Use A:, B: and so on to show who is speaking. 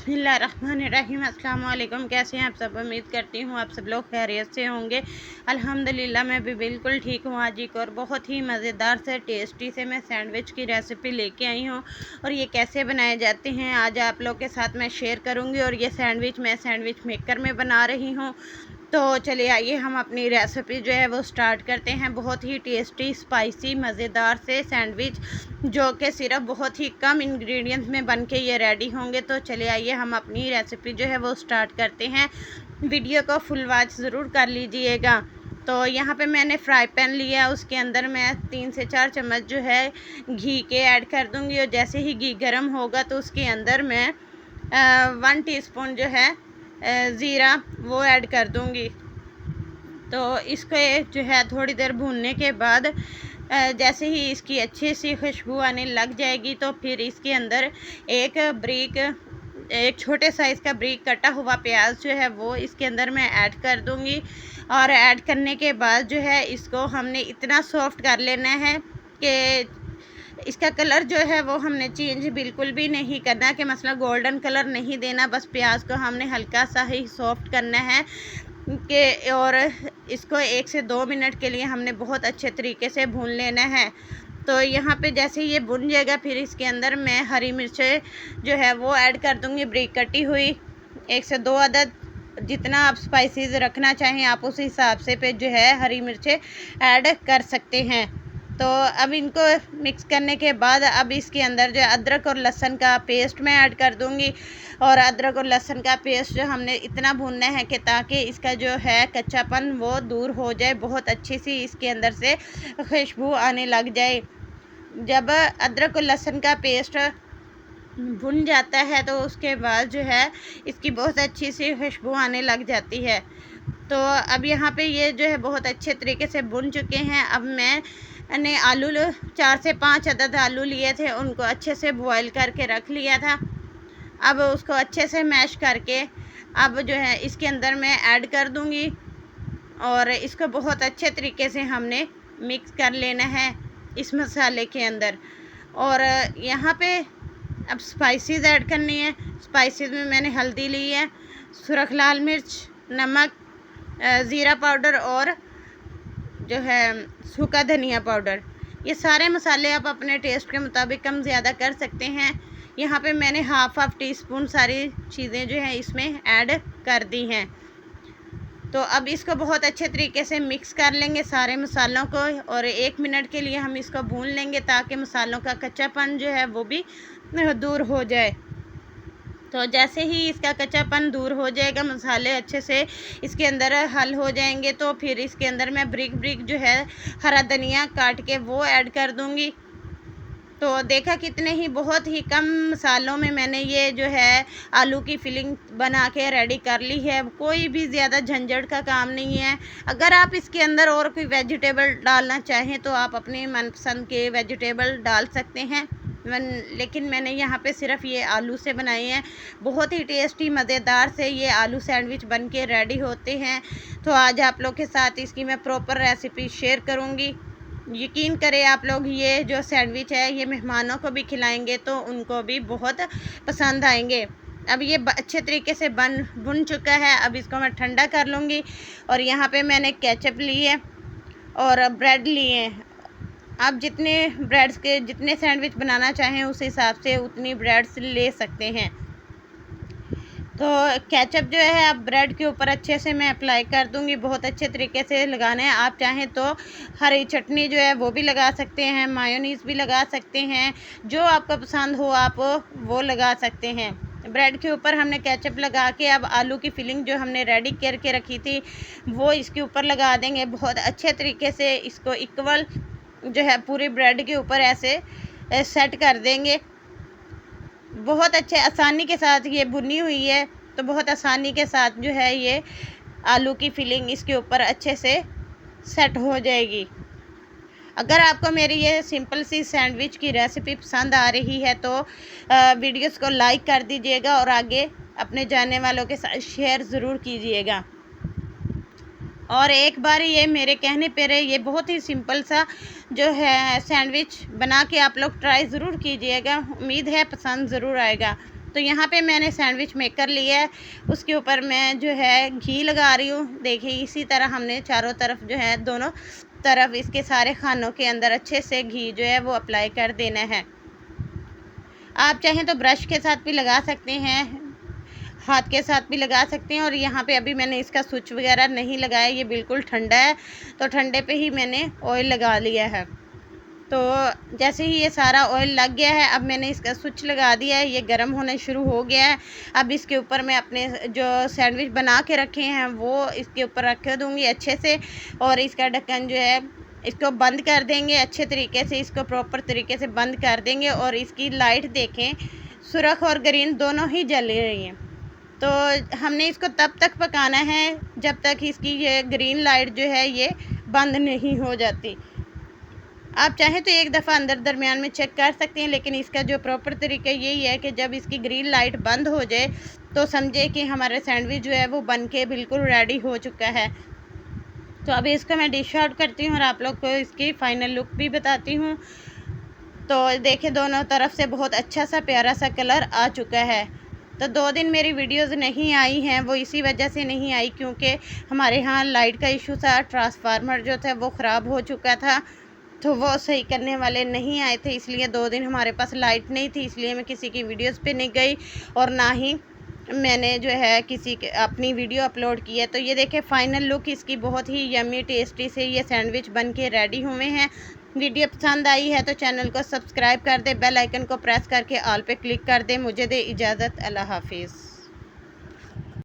A: बिस्मिल्लाहिर्रहमानिर्रहीम। अस्सलाम वालेकुम। कैसे हैं आप सब? उम्मीद करती हूँ आप सब लोग खैरियत से होंगे। अल्हम्दुलिल्लाह मैं भी बिल्कुल ठीक हूँ। आज एक और बहुत ही मज़ेदार से टेस्टी से मैं सैंडविच की रेसिपी लेके आई हूँ और ये कैसे बनाए जाते हैं आज आप लोग के साथ मैं शेयर करूँगी। और ये सैंडविच मैं सैंडविच मेकर में बना रही हूँ। तो चलिए आइए हम अपनी रेसिपी जो है वो स्टार्ट करते हैं। बहुत ही टेस्टी स्पाइसी मज़ेदार से सैंडविच जो कि सिर्फ बहुत ही कम इंग्रेडिएंट्स में बन के ये रेडी होंगे। तो चलिए आइए हम अपनी रेसिपी जो है वो स्टार्ट करते हैं। वीडियो को फुल वॉच ज़रूर कर लीजिएगा। तो यहाँ पे मैंने फ्राई पैन लिया, उसके अंदर मैं 3 से 4 चम्मच जो है घी के ऐड कर दूँगी। और जैसे ही घी गर्म होगा तो उसके अंदर मैं 1 टीस्पून जो है ज़ीरा वो ऐड कर दूँगी। तो इसको जो है थोड़ी देर भूनने के बाद जैसे ही इसकी अच्छी सी खुशबू आने लग जाएगी तो फिर इसके अंदर एक छोटे साइज़ का ब्रीक कटा हुआ प्याज जो है वो इसके अंदर मैं ऐड कर दूँगी। और ऐड करने के बाद जो है इसको हमने इतना सॉफ्ट कर लेना है कि इसका कलर जो है वो हमने चेंज बिल्कुल भी नहीं करना कि मतलब गोल्डन कलर नहीं देना। बस प्याज को हमने हल्का सा ही सॉफ्ट करना है कि और इसको 1 से 2 मिनट के लिए हमने बहुत अच्छे तरीके से भून लेना है। तो यहाँ पे जैसे ये भुन जाएगा फिर इसके अंदर मैं हरी मिर्चें जो है वो ऐड कर दूँगी ब्रीक कटी हुई 1 से 2 अदद। जितना आप स्पाइसेस रखना चाहें आप उस हिसाब से पे जो है हरी मिर्चें ऐड कर सकते हैं। तो अब इनको मिक्स करने के बाद अब इसके अंदर जो अदरक और लहसुन का पेस्ट मैं ऐड कर दूंगी। और अदरक और लहसुन का पेस्ट जो हमने इतना भूनना है कि ताकि इसका जो है कच्चापन वो दूर हो जाए, बहुत अच्छी सी इसके अंदर से खुशबू आने लग जाए। जब अदरक और लहसुन का पेस्ट भुन जाता है तो उसके बाद जो है इसकी बहुत अच्छी सी खुशबू आने लग जाती है। तो अब यहाँ पे ये जो है बहुत अच्छे तरीके से भुन चुके हैं। अब मैंने आलू 4 से 5 अदद आलू लिए थे, उनको अच्छे से बॉईल करके रख लिया था। अब उसको अच्छे से मैश करके अब जो है इसके अंदर मैं ऐड कर दूँगी और इसको बहुत अच्छे तरीके से हमने मिक्स कर लेना है इस मसाले के अंदर। और यहाँ पे अब स्पाइसेस ऐड करनी है। स्पाइसेस में मैंने हल्दी ली है, सुरख लाल मिर्च, नमक, ज़ीरा पाउडर और जो है सूखा धनिया पाउडर। ये सारे मसाले आप अपने टेस्ट के मुताबिक कम ज़्यादा कर सकते हैं। यहाँ पे मैंने हाफ टीस्पून सारी चीज़ें जो हैं इसमें ऐड कर दी हैं। तो अब इसको बहुत अच्छे तरीके से मिक्स कर लेंगे सारे मसालों को और 1 मिनट के लिए हम इसको भून लेंगे ताकि मसालों का कच्चापन जो है वो भी दूर हो जाए। तो जैसे ही इसका कच्चापन दूर हो जाएगा, मसाले अच्छे से इसके अंदर हल हो जाएंगे तो फिर इसके अंदर मैं ब्रिक जो है हरा धनिया काट के वो ऐड कर दूँगी। तो देखा कितने ही बहुत ही कम मसालों में मैंने ये जो है आलू की फिलिंग बना के रेडी कर ली है। कोई भी ज़्यादा झंझट का काम नहीं है। अगर आप इसके अंदर और कोई वेजिटेबल डालना चाहें तो आप अपने मनपसंद के वेजिटेबल डाल सकते हैं, लेकिन मैंने यहाँ पे सिर्फ ये आलू से बनाए हैं। बहुत ही टेस्टी मज़ेदार से ये आलू सैंडविच बन के रेडी होते हैं। तो आज आप लोग के साथ इसकी मैं प्रॉपर रेसिपी शेयर करूँगी। यकीन करें आप लोग ये जो सैंडविच है ये मेहमानों को भी खिलाएंगे तो उनको भी बहुत पसंद आएंगे। अब ये अच्छे तरीके से भुन चुका है। अब इसको मैं ठंडा कर लूँगी। और यहाँ पे मैंने केचप ली है और ब्रेड लिए हैं। आप जितने ब्रेड्स के जितने सैंडविच बनाना चाहें उस हिसाब से उतनी ब्रेड्स ले सकते हैं। तो केचप जो है अब ब्रेड के ऊपर अच्छे से मैं अप्लाई कर दूंगी, बहुत अच्छे तरीके से लगाना है। आप चाहें तो हरी चटनी जो है वो भी लगा सकते हैं, मायोनीज़ भी लगा सकते हैं, जो आपको पसंद हो आप वो लगा सकते हैं। ब्रेड के ऊपर हमने केचप लगा के अब आलू की फिलिंग जो हमने रेडी करके रखी थी वो इसके ऊपर लगा देंगे। बहुत अच्छे तरीके से इसको इक्वल जो है पूरी ब्रेड के ऊपर ऐसे सेट कर देंगे। बहुत अच्छे आसानी के साथ ये भुनी हुई है तो बहुत आसानी के साथ जो है ये आलू की फिलिंग इसके ऊपर अच्छे से सेट हो जाएगी। अगर आपको मेरी ये सिंपल सी सैंडविच की रेसिपी पसंद आ रही है तो वीडियोस को लाइक कर दीजिएगा और आगे अपने जानने वालों के साथ शेयर ज़रूर कीजिएगा। और एक बार ये मेरे कहने पर ये बहुत ही सिंपल सा जो है सैंडविच बना के आप लोग ट्राई ज़रूर कीजिएगा। उम्मीद है पसंद ज़रूर आएगा। तो यहाँ पे मैंने सैंडविच मेकर लिया है, उसके ऊपर मैं जो है घी लगा रही हूँ। देखिए इसी तरह हमने चारों तरफ जो है, दोनों तरफ इसके सारे खानों के अंदर अच्छे से घी जो है वो अप्लाई कर देना है। आप चाहें तो ब्रश के साथ भी लगा सकते हैं, हाथ के साथ भी लगा सकते हैं। और यहाँ पे अभी मैंने इसका स्विच वगैरह नहीं लगाया, ये बिल्कुल ठंडा है, तो ठंडे पे ही मैंने ऑयल लगा लिया है। तो जैसे ही ये सारा ऑयल लग गया है, अब मैंने इसका स्विच लगा दिया है, ये गर्म होने शुरू हो गया है। अब इसके ऊपर मैं अपने जो सैंडविच बना के रखे हैं वो इसके ऊपर रख दूँगी अच्छे से, और इसका ढक्कन जो है इसको बंद कर देंगे अच्छे तरीके से, इसको प्रॉपर तरीके से बंद कर देंगे। और इसकी लाइट देखें, सुरख और ग्रीन दोनों ही जल रही हैं। तो हमने इसको तब तक पकाना है जब तक इसकी ये ग्रीन लाइट जो है ये बंद नहीं हो जाती। आप चाहें तो एक दफ़ा अंदर दरमियान में चेक कर सकते हैं, लेकिन इसका जो प्रॉपर तरीका यही है कि जब इसकी ग्रीन लाइट बंद हो जाए तो समझे कि हमारा सैंडविच जो है वो बन के बिल्कुल रेडी हो चुका है। तो अभी इसको मैं डिश आउट करती हूँ और आप लोग को इसकी फ़ाइनल लुक भी बताती हूँ। तो देखिए दोनों तरफ से बहुत अच्छा सा प्यारा सा कलर आ चुका है। तो 2 दिन मेरी वीडियोस नहीं आई हैं, वो इसी वजह से नहीं आई क्योंकि हमारे यहाँ लाइट का इशू था, ट्रांसफार्मर जो था वो ख़राब हो चुका था, तो वो सही करने वाले नहीं आए थे, इसलिए 2 दिन हमारे पास लाइट नहीं थी, इसलिए मैं किसी की वीडियोस पे नहीं गई और ना ही मैंने जो है किसी के अपनी वीडियो अपलोड की है। तो ये देखें फ़ाइनल लुक इसकी बहुत ही यम्मी टेस्टी से ये सैंडविच बन के रेडी हुए हैं। वीडियो पसंद आई है तो चैनल को सब्सक्राइब कर दे, बेल आइकन को प्रेस करके ऑल पे क्लिक कर दे। मुझे दे इजाज़त, अल्लाह हाफिज़।